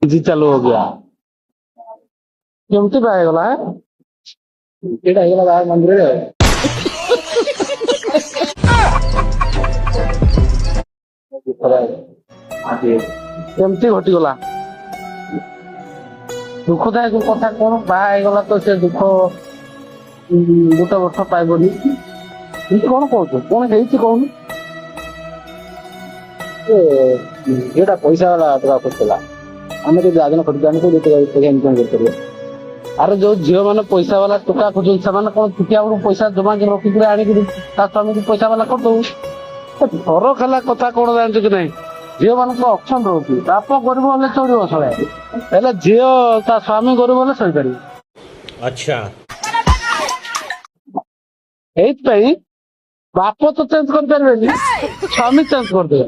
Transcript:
जी चालू हो गया केमती गला है एटा ହେଇଗଲା ବାହା ମନ୍ଦିରରେ କେମତି ଘଟିଗଲା ଦୁଃଖଦାୟକ କଥା କଣ ବାହା ହେଇଗଲା ତ ସେ ଦୁଃଖ ଗୋଟେ ବର୍ଷ ପାଇବନି କଣ କହୁଛୁ କଣ ହେଇଛି କହୁନୁ ଏଟା ପଇସା ବାଲା ଟଙ୍କା ଖୋଜୁଥିଲା ଆମେ ଯଦି ଆଦିନ ଖୋଜୁଛୁ ଆମେ ପଇସା ଇନକମ କରିପାରିବା ଆରେ ଯୋଉ ଝିଅ ମାନେ ପଇସା ବାଲା ଟଙ୍କା ଖୋଜୁଛନ୍ତି ସେମାନେ କଣ ଛୁଟିଆ ବେଳୁ ପଇସା ଜମା ରଖିକିରି ଆଣିକିରି ତା ସ୍ୱାମୀକୁ ପଇସା ବାଲା କରିଦଉ ଫରକ ହେଲା କଥା କଣ ଜାଣିଛୁ କି ନାହିଁ ଝିଅ ମାନଙ୍କ ଅପସନ ରହୁଛି ବାପ ଗରିବ ହେଲେ ଚଳିବ ଶଳେ ହେଲେ ଝିଅ ତା ସ୍ୱାମୀ ଗରିବ ହେଲେ ସହିପାରିବ अच्छा ଏଇଥିପାଇଁ ବାପ ତ ଚେଞ୍ଜ କରିପାରିବେନି ସ୍ୱାମୀ ଚେଞ୍ଜ କରିଦେବେ